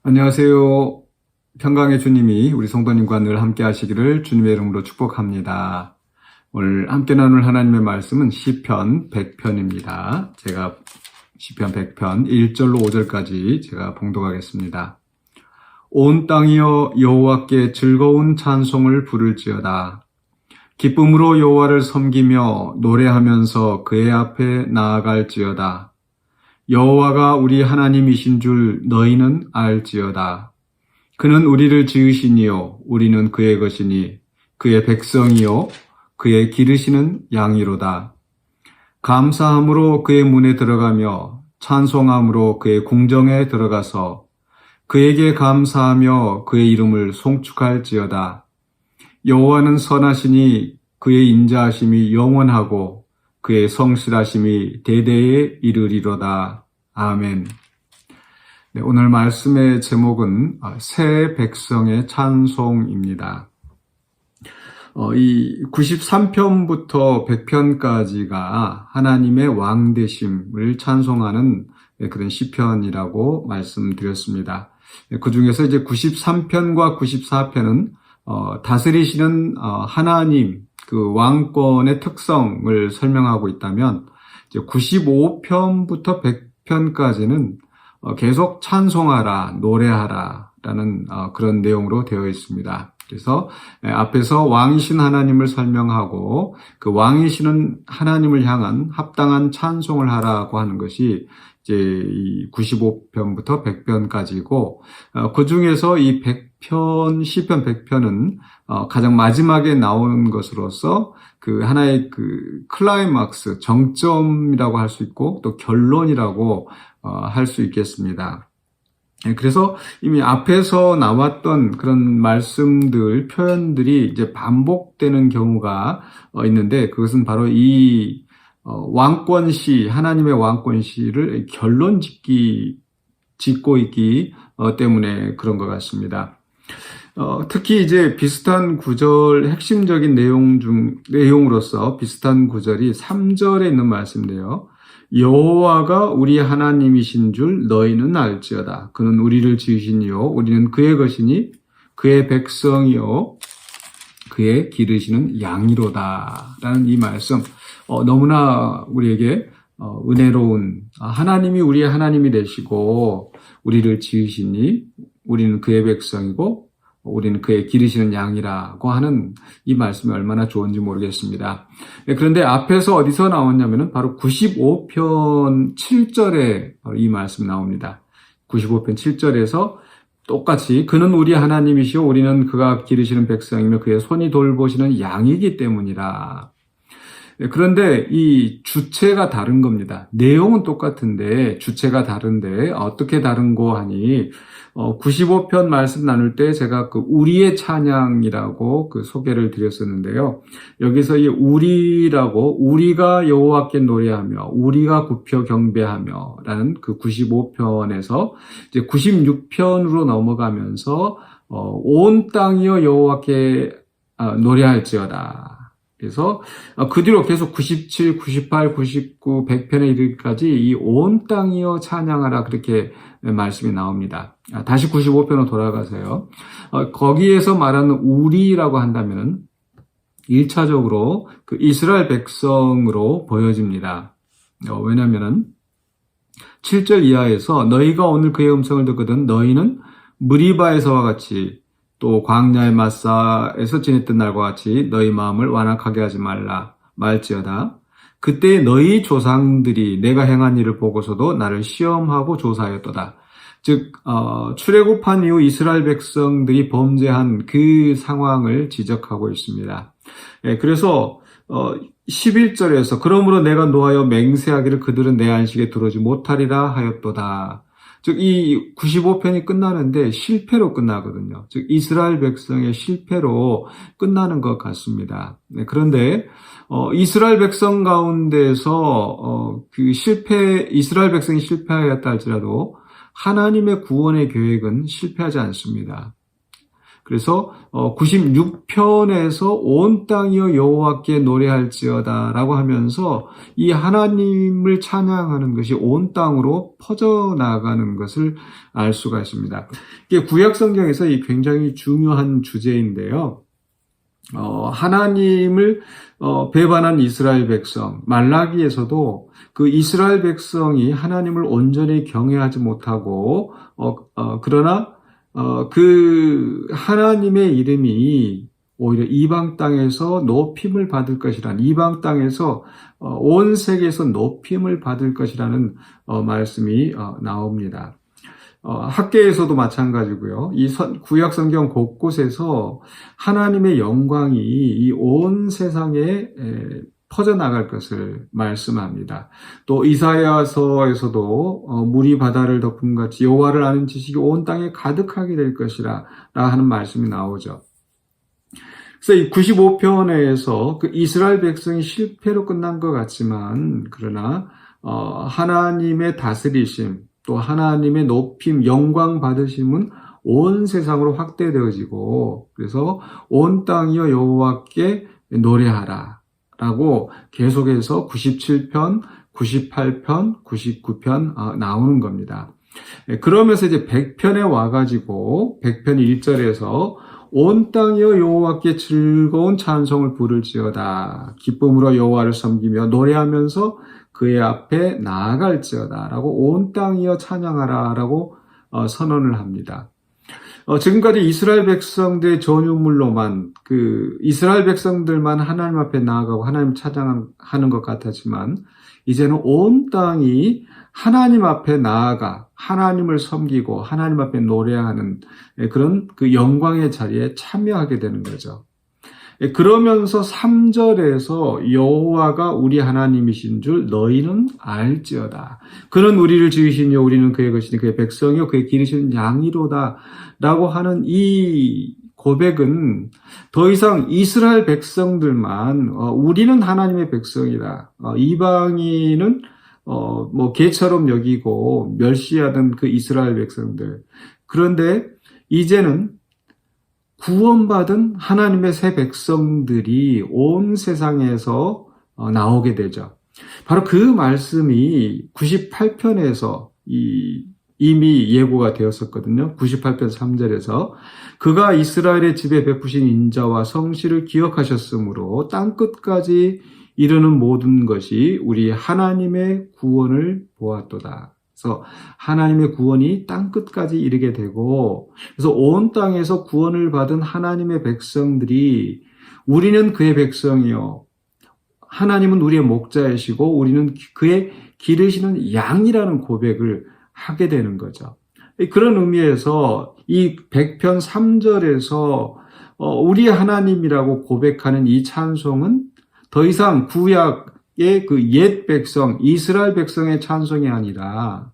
안녕하세요. 평강의 주님이 우리 성도님과 늘 함께 하시기를 주님의 이름으로 축복합니다. 오늘 함께 나눌 하나님의 말씀은 시편 100편입니다. 제가 시편 100편 1절로 5절까지 제가 봉독하겠습니다. 온 땅이여 여호와께 즐거운 찬송을 부를지어다. 기쁨으로 여호와를 섬기며 노래하면서 그의 앞에 나아갈지어다. 여호와가 우리 하나님이신 줄 너희는 알지어다. 그는 우리를 지으시니요 우리는 그의 것이니 그의 백성이요 그의 기르시는 양이로다. 감사함으로 그의 문에 들어가며 찬송함으로 그의 궁정에 들어가서 그에게 감사하며 그의 이름을 송축할지어다. 여호와는 선하시니 그의 인자하심이 영원하고 그의 성실하심이 대대에 이르리로다. 아멘. 네, 오늘 말씀의 제목은 새 백성의 찬송입니다. 이 93편부터 100편까지가 하나님의 왕되심을 찬송하는 그런 시편이라고 말씀드렸습니다. 그 중에서 이제 93편과 94편은 다스리시는 하나님, 그 왕권의 특성을 설명하고 있다면, 이제 95편부터 100편까지는 계속 찬송하라, 노래하라 라는 그런 내용으로 되어 있습니다. 그래서 앞에서 왕이신 하나님을 설명하고 그 왕이시는 하나님을 향한 합당한 찬송을 하라고 하는 것이 이제 이 95편부터 100편까지고, 그 중에서 이 100편, 시편 100편은 가장 마지막에 나오는 것으로서 그 하나의 그 클라이막스, 정점이라고 할 수 있고 또 결론이라고 할 수 있겠습니다. 그래서 이미 앞에서 나왔던 그런 말씀들, 표현들이 이제 반복되는 경우가 있는데, 그것은 바로 이 왕권시, 하나님의 왕권시를 결론 짓고 있기 때문에 그런 것 같습니다. 특히 이제 비슷한 구절, 핵심적인 내용으로서 비슷한 구절이 3절에 있는 말씀인데요. 여호와가 우리 하나님이신 줄 너희는 알지어다. 그는 우리를 지으시니요 우리는 그의 것이니 그의 백성이요 그의 기르시는 양이로다 라는 이 말씀, 너무나 우리에게 은혜로운, 하나님이 우리의 하나님이 되시고 우리를 지으시니 우리는 그의 백성이고 우리는 그의 기르시는 양이라고 하는 이 말씀이 얼마나 좋은지 모르겠습니다. 그런데 앞에서 어디서 나왔냐면은 바로 95편 7절에 이 말씀이 나옵니다. 95편 7절에서 똑같이 그는 우리 하나님이시오 우리는 그가 기르시는 백성이며 그의 손이 돌보시는 양이기 때문이라. 그런데 이 주체가 다른 겁니다. 내용은 똑같은데 주체가 다른데 어떻게 다른고 하니, 95편 말씀 나눌 때 제가 그 우리의 찬양이라고 그 소개를 드렸었는데요. 여기서 이 우리라고, 우리가 여호와께 노래하며 우리가 굽혀 경배하며 라는 그 95편에서 이제 96편으로 넘어가면서 온 땅이여 여호와께 노래할지어다. 그래서 그 뒤로 계속 97, 98, 99, 100편에 이르기까지 이 온 땅이여 찬양하라 그렇게 말씀이 나옵니다. 다시 95편으로 돌아가세요. 거기에서 말하는 우리라고 한다면은 1차적으로 그 이스라엘 백성으로 보여집니다. 왜냐면은 7절 이하에서 너희가 오늘 그의 음성을 듣거든 너희는 무리바에서와 같이 또 광야의 마사에서 지냈던 날과 같이 너희 마음을 완악하게 하지 말지어다. 그때 너희 조상들이 내가 행한 일을 보고서도 나를 시험하고 조사하였도다. 즉 출애굽한 이후 이스라엘 백성들이 범죄한 그 상황을 지적하고 있습니다. 그래서 11절에서 그러므로 내가 노하여 맹세하기를 그들은 내 안식에 들어오지 못하리라 하였도다. 즉 이 95편이 끝나는데 실패로 끝나거든요. 즉 이스라엘 백성의 실패로 끝나는 것 같습니다. 그런데 이스라엘 백성 가운데서 이스라엘 백성이 실패하였다 할지라도 하나님의 구원의 계획은 실패하지 않습니다. 그래서 96편에서 온 땅이여 여호와께 노래할지어다 라고 하면서 이 하나님을 찬양하는 것이 온 땅으로 퍼져나가는 것을 알 수가 있습니다. 이게 구약 성경에서 이 굉장히 중요한 주제인데요. 하나님을 배반한 이스라엘 백성, 말라기에서도 그 이스라엘 백성이 하나님을 온전히 경외하지 못하고 그러나 그 하나님의 이름이 오히려 이방 땅에서 높임을 받을 것이라는, 이방 땅에서 온 세계에서 높임을 받을 것이라는 말씀이 나옵니다. 학계에서도 마찬가지고요. 이 구약 성경 곳곳에서 하나님의 영광이 이 온 세상에 퍼져나갈 것을 말씀합니다. 또 이사야서에서도 물이 바다를 덮은 같이 여호와를 아는 지식이 온 땅에 가득하게 될 것이라 하는 말씀이 나오죠. 그래서 이 95편에서 그 이스라엘 백성이 실패로 끝난 것 같지만, 그러나 하나님의 다스리심, 또 하나님의 높임, 영광 받으심은 온 세상으로 확대되어지고, 그래서 온 땅이여 여호와께 노래하라 라고 계속해서 97편, 98편, 99편 나오는 겁니다. 그러면서 이제 100편에 와가지고 100편 1절에서 온 땅이여 여호와께 즐거운 찬송을 부를지어다. 기쁨으로 여호와를 섬기며 노래하면서 그의 앞에 나아갈지어다 라고 온 땅이여 찬양하라 라고 선언을 합니다. 지금까지 이스라엘 백성들의 전유물로만, 이스라엘 백성들만 하나님 앞에 나아가고 하나님 찬양하는 것 같았지만, 이제는 온 땅이 하나님 앞에 나아가 하나님을 섬기고 하나님 앞에 노래하는 그런 그 영광의 자리에 참여하게 되는 거죠. 그러면서 3절에서 여호와가 우리 하나님이신 줄 너희는 알지어다. 그는 우리를 지으시니요 우리는 그의 것이니 그의 백성이요 그의 기르시는 양이로다 라고 하는 이 고백은 더 이상 이스라엘 백성들만 우리는 하나님의 백성이다. 이방인은 개처럼 여기고 멸시하던 그 이스라엘 백성들. 그런데 이제는 구원받은 하나님의 새 백성들이 온 세상에서 나오게 되죠. 바로 그 말씀이 98편에서 이미 예고가 되었었거든요. 98편 3절에서 그가 이스라엘의 집에 베푸신 인자와 성실을 기억하셨으므로 땅끝까지 이르는 모든 것이 우리 하나님의 구원을 보았도다. 그래서 하나님의 구원이 땅끝까지 이르게 되고, 그래서 온 땅에서 구원을 받은 하나님의 백성들이 우리는 그의 백성이요 하나님은 우리의 목자이시고 우리는 그의 기르시는 양이라는 고백을 하게 되는 거죠. 그런 의미에서 이 100편 3절에서 우리 하나님이라고 고백하는 이 찬송은 더 이상 구약의 그 옛 백성, 이스라엘 백성의 찬송이 아니라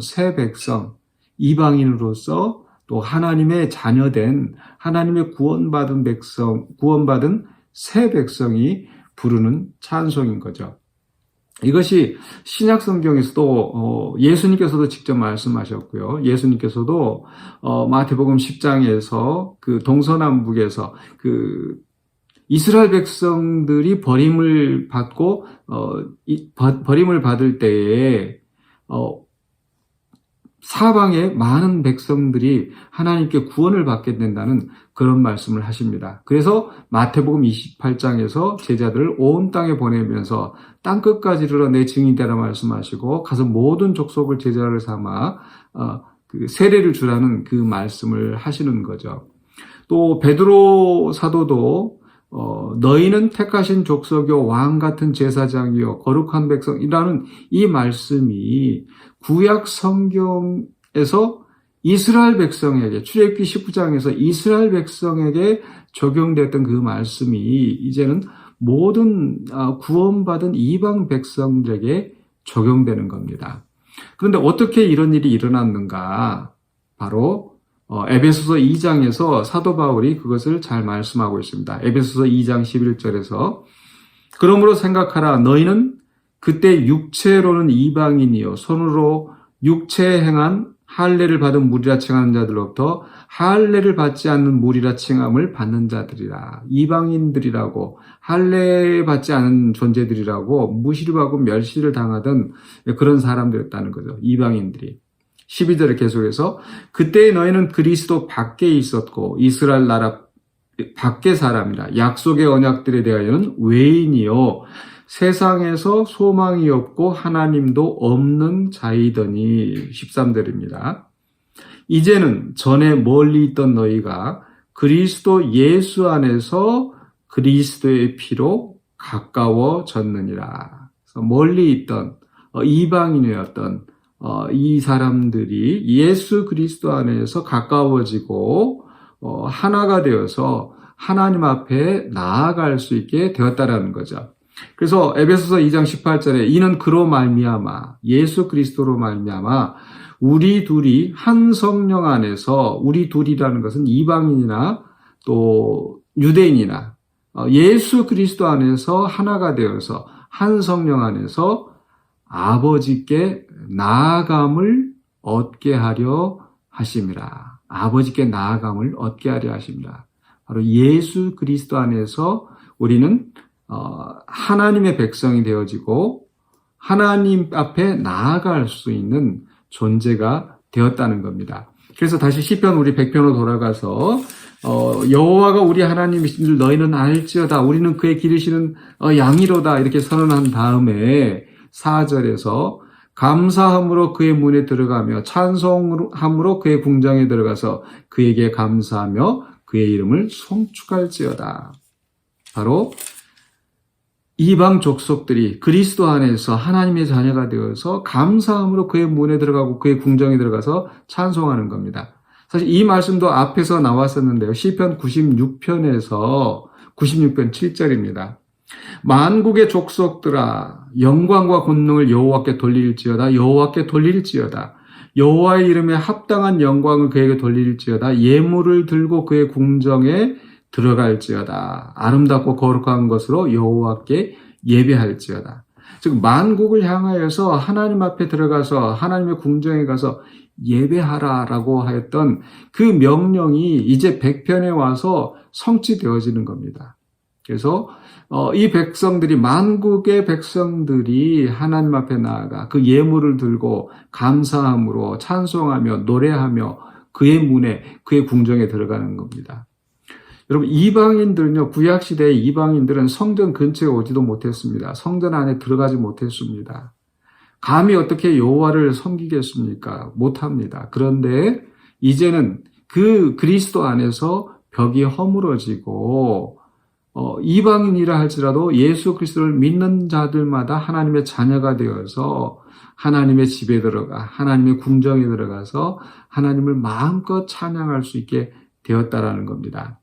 새 백성, 이방인으로서 또 하나님의 자녀된 하나님의 구원받은 백성, 구원받은 새 백성이 부르는 찬송인 거죠. 이것이 신약 성경에서도 예수님께서도 직접 말씀하셨고요. 예수님께서도 마태복음 10장에서 그 동서남북에서 그 이스라엘 백성들이 버림을 받고 버림을 받을 때에 사방의 많은 백성들이 하나님께 구원을 받게 된다는 그런 말씀을 하십니다. 그래서 마태복음 28장에서 제자들을 온 땅에 보내면서 땅끝까지 이르러 내 증인이 되라 말씀하시고 가서 모든 족속을 제자를 삼아 그 세례를 주라는 그 말씀을 하시는 거죠. 또 베드로 사도도 너희는 택하신 족속이요 왕 같은 제사장이요 거룩한 백성이라는 이 말씀이 구약 성경에서 이스라엘 백성에게 출애굽기 19장에서 이스라엘 백성에게 적용됐던 그 말씀이 이제는 모든 구원받은 이방 백성들에게 적용되는 겁니다. 그런데 어떻게 이런 일이 일어났는가? 바로 에베소서 2장에서 사도 바울이 그것을 잘 말씀하고 있습니다. 에베소서 2장 11절에서 그러므로 생각하라 너희는 그때 육체로는 이방인이요 손으로 육체에 행한 할례를 받은 무리라 칭하는 자들로부터 할례를 받지 않는 무리라 칭함을 받는 자들이라. 이방인들이라고, 할례 받지 않은 존재들이라고 무시하고 멸시를 당하던 그런 사람들이었다는 거죠. 이방인들이. 12절에 계속해서 그때 너희는 그리스도 밖에 있었고 이스라엘 나라 밖의 사람이라. 약속의 언약들에 대하여는 외인이요 세상에서 소망이 없고 하나님도 없는 자이더니. 13절입니다. 이제는 전에 멀리 있던 너희가 그리스도 예수 안에서 그리스도의 피로 가까워졌느니라. 그래서 멀리 있던 이방인이었던 이 사람들이 예수 그리스도 안에서 가까워지고 하나가 되어서 하나님 앞에 나아갈 수 있게 되었다라는 거죠. 그래서 에베소서 2장 18절에 이는 그로 말미암아 예수 그리스도로 말미암아 우리 둘이 한 성령 안에서, 우리 둘이라는 것은 이방인이나 또 유대인이나 예수 그리스도 안에서 하나가 되어서 한 성령 안에서 아버지께 나아감을 얻게 하려 하심이라. 아버지께 나아감을 얻게 하려 하심이라. 바로 예수 그리스도 안에서 우리는 하나님의 백성이 되어지고 하나님 앞에 나아갈 수 있는 존재가 되었다는 겁니다. 그래서 다시 시편 우리 100편으로 돌아가서 여호와가 우리 하나님이신 너희는 알지어다. 우리는 그의 기르시는 양이로다. 이렇게 선언한 다음에 4절에서 감사함으로 그의 문에 들어가며 찬송함으로 그의 궁정에 들어가서 그에게 감사하며 그의 이름을 송축할지어다. 바로 이방 족속들이 그리스도 안에서 하나님의 자녀가 되어서 감사함으로 그의 문에 들어가고 그의 궁정에 들어가서 찬송하는 겁니다. 사실 이 말씀도 앞에서 나왔었는데요. 시편 96편에서 96편 7절입니다. 만국의 족속들아 영광과 권능을 여호와께 돌릴지어다. 여호와께 돌릴지어다. 여호와의 이름에 합당한 영광을 그에게 돌릴지어다. 예물을 들고 그의 궁정에 들어갈지어다. 아름답고 거룩한 것으로 여호와께 예배할지어다. 즉 만국을 향하여서 하나님 앞에 들어가서 하나님의 궁정에 가서 예배하라라고 하였던 그 명령이 이제 100편에 와서 성취되어지는 겁니다. 그래서 이 백성들이, 만국의 백성들이 하나님 앞에 나아가 그 예물을 들고 감사함으로 찬송하며 노래하며 그의 문에, 그의 궁정에 들어가는 겁니다. 여러분, 이방인들은요, 구약시대의 이방인들은 성전 근처에 오지도 못했습니다. 성전 안에 들어가지 못했습니다. 감히 어떻게 여호와를 섬기겠습니까? 못합니다. 그런데 이제는 그 그리스도 안에서 벽이 허물어지고 이방인이라 할지라도 예수 그리스도를 믿는 자들마다 하나님의 자녀가 되어서 하나님의 집에 들어가 하나님의 궁정에 들어가서 하나님을 마음껏 찬양할 수 있게 되었다라는 겁니다.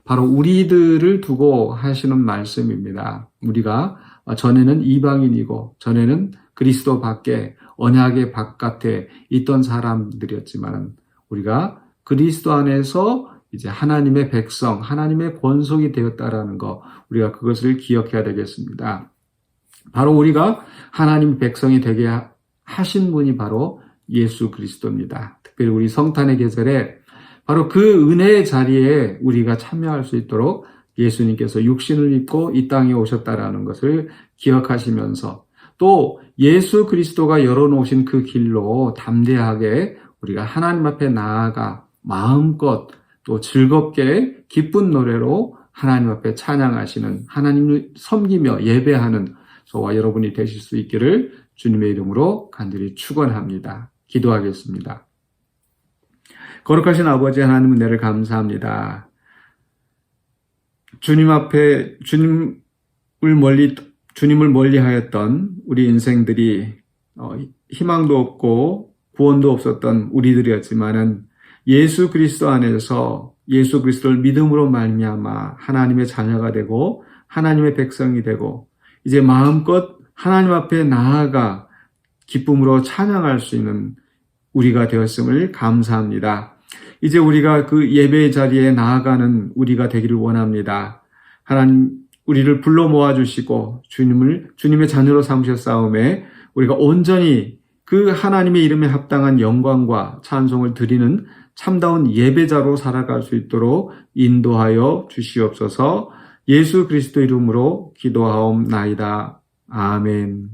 바로 우리들을 두고 하시는 말씀입니다. 우리가 전에는 이방인이고 전에는 그리스도 밖에 언약의 바깥에 있던 사람들이었지만 우리가 그리스도 안에서 이제 하나님의 백성, 하나님의 권속이 되었다라는 거, 우리가 그것을 기억해야 되겠습니다. 바로 우리가 하나님 백성이 되게 하신 분이 바로 예수 그리스도입니다. 특별히 우리 성탄의 계절에 바로 그 은혜의 자리에 우리가 참여할 수 있도록 예수님께서 육신을 입고 이 땅에 오셨다라는 것을 기억하시면서 또 예수 그리스도가 열어놓으신 그 길로 담대하게 우리가 하나님 앞에 나아가 마음껏 또 즐겁게 기쁜 노래로 하나님 앞에 찬양하시는, 하나님을 섬기며 예배하는 저와 여러분이 되실 수 있기를 주님의 이름으로 간절히 축원합니다. 기도하겠습니다. 거룩하신 아버지 하나님 은혜를 감사합니다. 주님 앞에 주님을 멀리하였던 우리 인생들이 희망도 없고 구원도 없었던 우리들이었지만은 예수 그리스도 안에서 예수 그리스도를 믿음으로 말미암아 하나님의 자녀가 되고 하나님의 백성이 되고 이제 마음껏 하나님 앞에 나아가 기쁨으로 찬양할 수 있는 우리가 되었음을 감사합니다. 이제 우리가 그 예배의 자리에 나아가는 우리가 되기를 원합니다. 하나님, 우리를 불러 모아주시고 주님의 자녀로 삼으셨사오매 우리가 온전히 그 하나님의 이름에 합당한 영광과 찬송을 드리는 참다운 예배자로 살아갈 수 있도록 인도하여 주시옵소서. 예수 그리스도 이름으로 기도하옵나이다. 아멘.